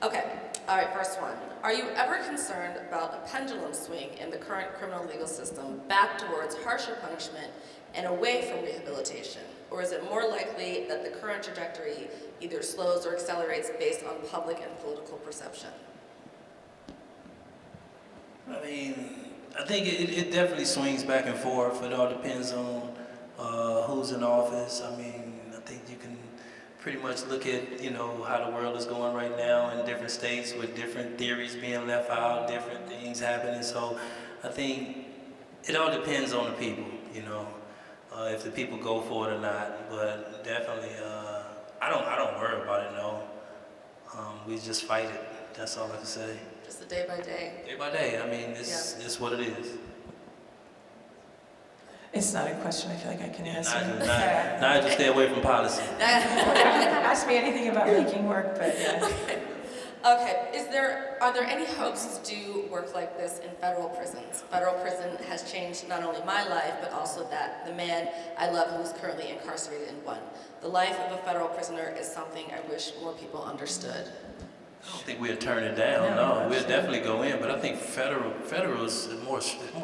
Okay, all right, first one. Are you ever concerned about a pendulum swing in the current criminal legal system back towards harsher punishment and away from rehabilitation? Or is it more likely that the current trajectory either slows or accelerates based on public and political perception? I mean, I think it definitely swings back and forth. It all depends on who's in office. I mean, I think you can pretty much look at, you know, how the world is going right now in different states with different theories being left out, different things happening. So I think it all depends on the people, you know, if the people go for it or not. But definitely, I don't worry about it, no. We just fight it. That's all I can say. Just a day by day. Day by day. I mean, it's what it is. It's not a question I feel like I can answer. Nigel, stay away from policy. Ask me anything about making work, but yeah. Okay, are there any hopes to do work like this in federal prisons? Federal prison has changed not only my life, but also that the man I love who is currently incarcerated in one. The life of a federal prisoner is something I wish more people understood. I don't think we'd turn it down. No, we'll definitely go in. But I think federal is more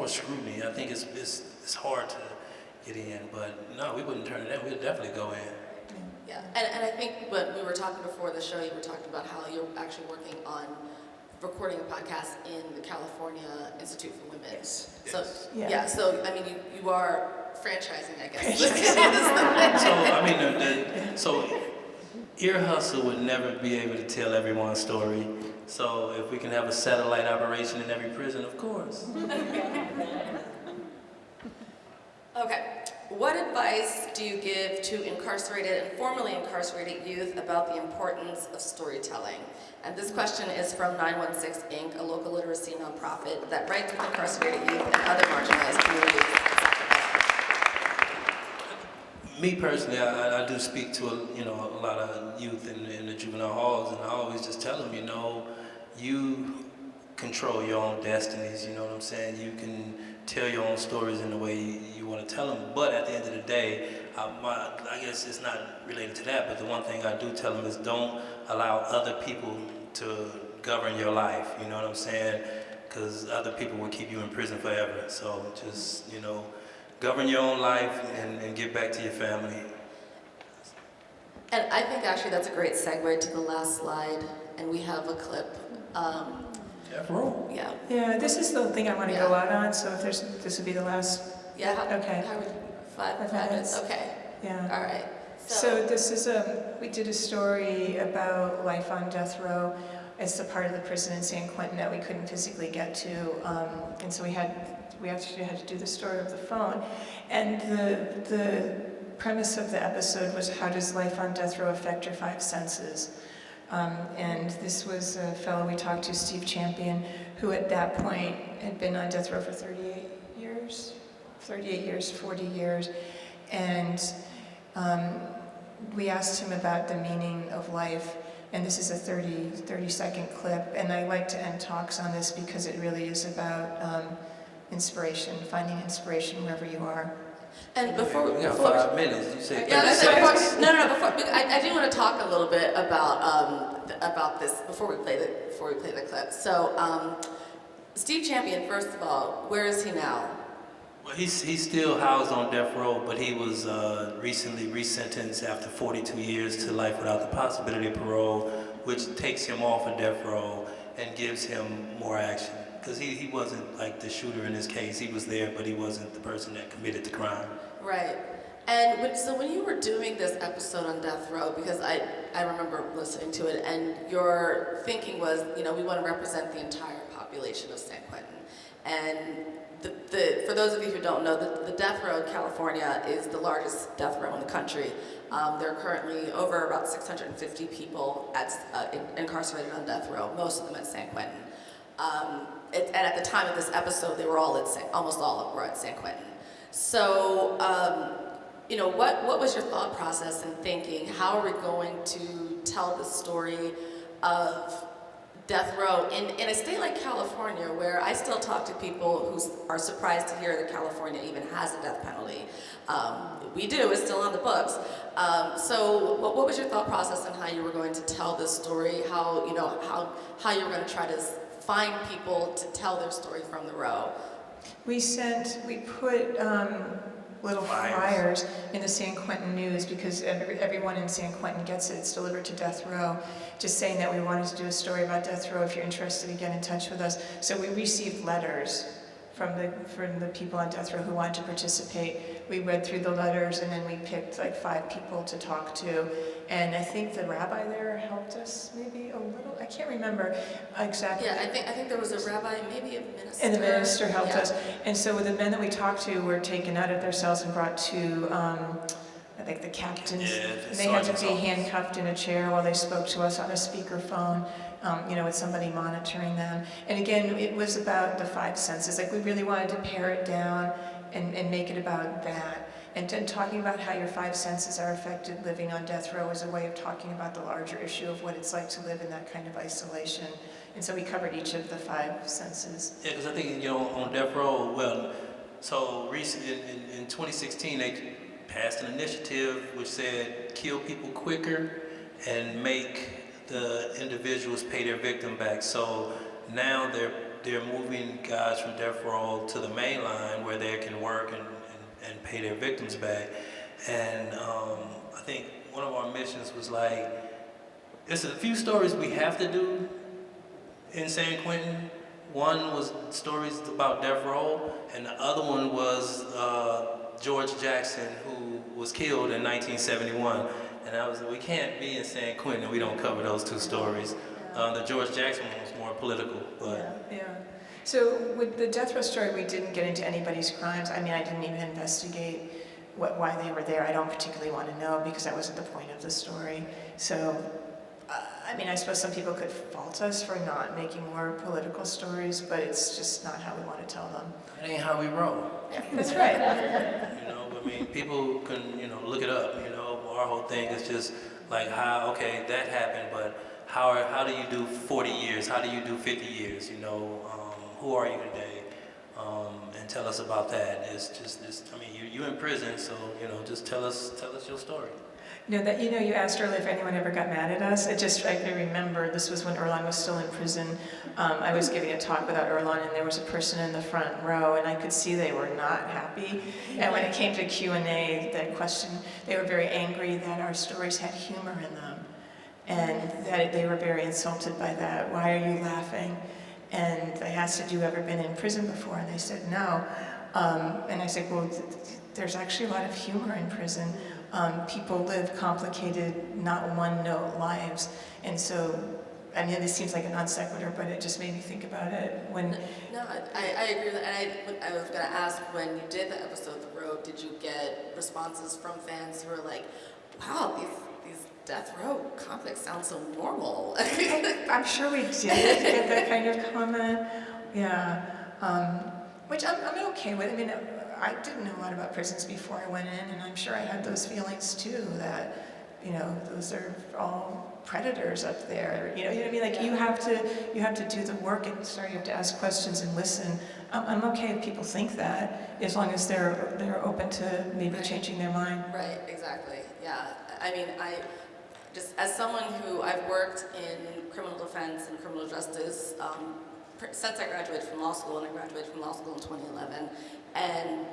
scrutiny. I think it's hard to get in. But no, we wouldn't turn it down. We'd definitely go in. Yeah, and I think when we were talking before the show, you were talking about how you're actually working on recording a podcast in the California Institute for Women. Yes. So Yeah. So I mean, you are franchising, I guess. So Ear Hustle would never be able to tell everyone's story. So if we can have a satellite operation in every prison, of course. Okay. What advice do you give to incarcerated and formerly incarcerated youth about the importance of storytelling? And this question is from 916 Inc., a local literacy nonprofit that writes with incarcerated youth and other marginalized communities. Me personally, I do speak to a lot of youth in the juvenile halls, and I always just tell them, you control your own destinies. You know what I'm saying? You can tell your own stories in the way you want to tell them. But at the end of the day, I guess it's not related to that. But the one thing I do tell them is don't allow other people to govern your life. You know what I'm saying? Because other people will keep you in prison forever. So just govern your own life and get back to your family. And I think actually that's a great segue to the last slide, and we have a clip. Yeah. Yeah, this is the thing I want to go out on, so if this would be the last. Yeah, okay. How are we, five minutes? Okay. Yeah. All right. So this is we did a story about life on death row. It's the part of the prison in San Quentin that we couldn't physically get to, and so we actually had to do the story over the phone. And the premise of the episode was, how does life on death row affect your five senses? And this was a fellow we talked to, Steve Champion, who at that point had been on death row for 38 years, 40 years. And we asked him about the meaning of life. And this is a 30-second clip. And I like to end talks on this because it really is about inspiration, finding inspiration wherever you are. And before we got 5 minutes. You say 30 seconds. Before I do want to talk a little bit about this before we play the clip. So, Steve Champion, first of all, where is he now? Well, he's still housed on death row, but he was recently resentenced after 42 years to life without the possibility of parole, which takes him off of death row and gives him more action. Because he wasn't like the shooter in this case. He was there, but he wasn't the person that committed the crime. Right. And so when you were doing this episode on death row, because I remember listening to it, and your thinking was, we want to represent the entire population of San Quentin. And for those of you who don't know, the death row in California is the largest death row in the country. There are currently over about 650 people incarcerated on death row, most of them at San Quentin. And at the time of this episode, they were all almost all were at San Quentin. So, what was your thought process in thinking, how are we going to tell the story of death row in a state like California, where I still talk to people who are surprised to hear that California even has a death penalty. We do, it's still on the books. So what was your thought process on how you were going to tell this story, how you were going to try to find people to tell their story from the row? We put little flyers in the San Quentin News, because everyone in San Quentin gets it. It's delivered to death row, just saying that we wanted to do a story about death row. If you're interested, to get in touch with us. So we received letters from the people on death row who wanted to participate. We read through the letters, and then we picked like 5 people to talk to. And I think the rabbi there helped us maybe a little. I can't remember exactly. Yeah, I think there was a rabbi, maybe a minister. And the minister helped us. And so the men that we talked to were taken out of their cells and brought to, I think the captains. And they had to be handcuffed in a chair while they spoke to us on a speakerphone, with somebody monitoring them. And again, it was about the 5 senses. Like, we really wanted to pare it down and make it about that. And then talking about how your 5 senses are affected living on death row is a way of talking about the larger issue of what it's like to live in that kind of isolation. And so we covered each of the 5 senses. Yeah, because I think, on death row, so recently in 2016, they passed an initiative which said kill people quicker and make the individuals pay their victim back. So now they're moving guys from death row to the main line where they can work and pay their victims back. And I think one of our missions was like, there's a few stories we have to do in San Quentin. One was stories about death row, and the other one was George Jackson, who was killed in 1971. And we can't be in San Quentin and we don't cover those 2 stories. The George Jackson one was more political, but... Yeah. So with the death row story, we didn't get into anybody's crimes. I mean, I didn't even investigate why they were there. I don't particularly want to know because that wasn't the point of the story. So, I suppose some people could fault us for not making more political stories, but it's just not how we want to tell them. That ain't how we roll. That's right. People can, look it up. Our whole thing is just like that happened, but how do you do 40 years? How do you do 50 years? Who are you today? And tell us about that. It's just you're in prison, so just tell us your story. You asked earlier if anyone ever got mad at us. I remember this was when Erlon was still in prison. I was giving a talk without Erlon, and there was a person in the front row, and I could see they were not happy. And when it came to Q&A, that question, they were very angry that our stories had humor in them, and that they were very insulted by that. Why are you laughing? And I asked, had you ever been in prison before? And they said no. And I said, well, there's actually a lot of humor in prison. People live complicated, not one-note lives. And so, this seems like a non sequitur, but it just made me think about it. No, I agree with that. And I was going to ask, when you did the episode The Road, did you get responses from fans who were like, wow, these death row conflicts sound so normal? I'm sure we did get that kind of comment. Yeah. Which I'm okay with. I didn't know a lot about prisons before I went in, and I'm sure I had those feelings too, that, those are all predators up there. You know what I mean? Like, you have to do the work, and you have to ask questions and listen. I'm okay if people think that, as long as they're open to maybe changing their mind. Right, exactly. Yeah. I just, as someone who I've worked in criminal defense and criminal justice since I graduated from law school, and I graduated from law school in 2011. And,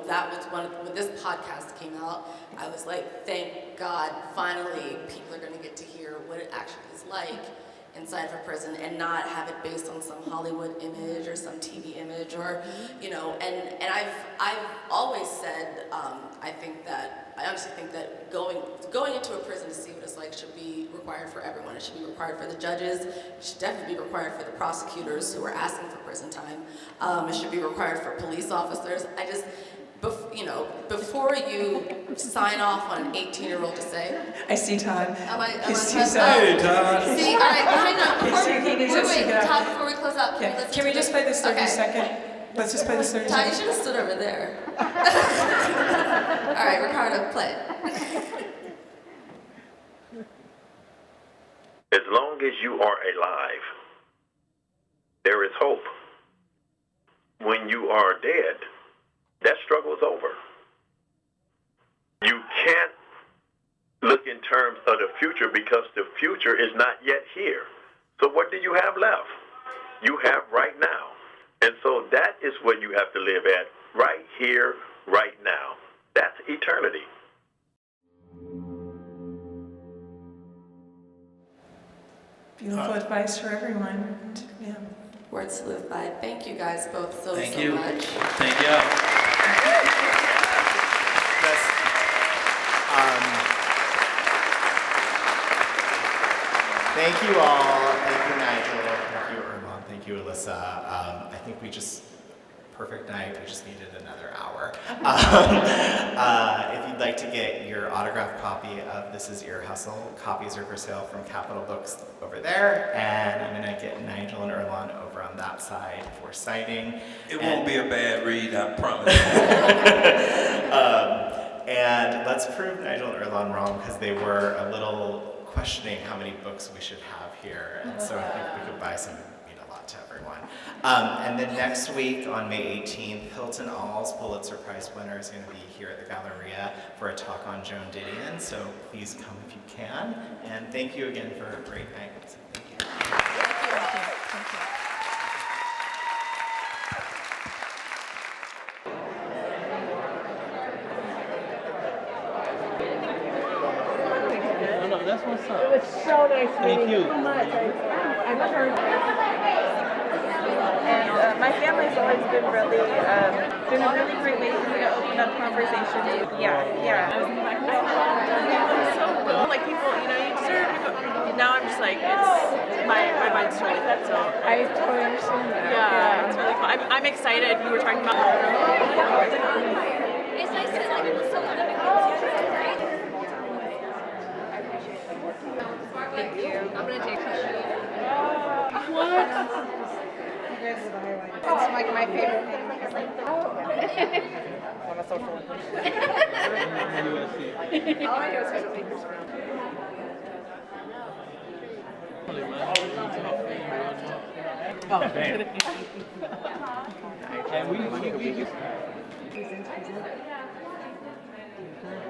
that was when this podcast came out, I was like, thank God, finally, people are going to get to hear what it actually is like inside of a prison, and not have it based on some Hollywood image or some TV image, or, and I've always said, I honestly think that going into a prison to see what it's like should be required for everyone. It should be required for the judges. It should definitely be required for the prosecutors who are asking for prison time. It should be required for police officers. Before you sign off on an 18-year-old to say, I see Todd. Hey, Todd. See, all right, hang on. Wait, Todd, before we close out, Can we just play this 30-second? Let's just play this 30 Todd, you seconds. should have stood over there. All right, Ricardo, play it. As long as you are alive, there is hope. When you are dead, that struggle is over. You can't look in terms of the future because the future is not yet here. So what do you have left? You have right now. And so that is what you have to live at, right here, right now. That's eternity. Beautiful advice for everyone. Yeah. words to live by. Thank you guys both so Thank so you. much. Thank y'all. Thank you all. Thank you, Nigel. Thank you, Erlon. Thank you, Alyssa. I think perfect night. We just needed another hour. If you'd like to get your autographed copy of This Is Ear Hustle, copies are for sale from Capital Books over there. And I'm going to get Nigel and Erlon over on that side for signing. It won't be a bad read, I promise. And let's prove Nigel and Erlon wrong because they were a little questioning how many books we should have here. And so I think we could buy some, mean a lot to everyone. And then next week on May 18th, Hilton All's Pulitzer Prize winner is going to be here at the Galleria for a talk on Joan Didion. So please come if you can. And thank you again for a great night. So thank you. Thank you. That's what's up. It was so nice Thank meeting you. so much. I've heard. And my family's always been a really great way for me to open up conversations. Yeah. So cool. Like people, you deserve to go. Now I'm just like, my mind's totally set. So I totally understand that. Yeah, it's really cool. I'm excited. We were talking about. It's nice to like Thank you. I'm gonna take pictures. What? You guys are the highlight. It's like my favorite thing. I'm a social one. All I do is social papers around. Oh, damn. And we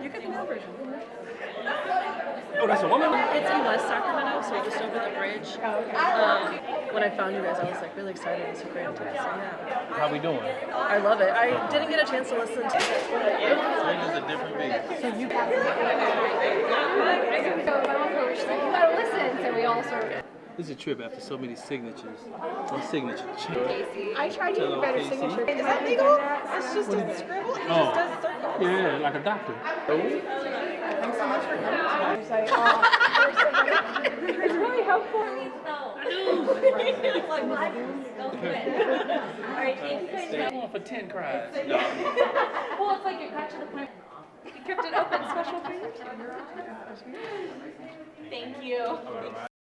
You can do that version. Oh, that's a woman? It's in West Sacramento, so just over the bridge. When I found you guys, I was like really excited. It's a great tip. So yeah. How we doing? I love it. I didn't get a chance to listen to it. It's a different beat. So you gotta listen, so we all sort of. This is a trip after so many signatures. My signature. I tried to get a better signature. Is that legal? It's just a scribble. He just does circles. Yeah, like a doctor. Thanks so much for coming. It's really helpful. Alright, thank you guys. Stay on for 10 cries. No. Well, it's like it got to the point. You kept it open special for you. Thank you.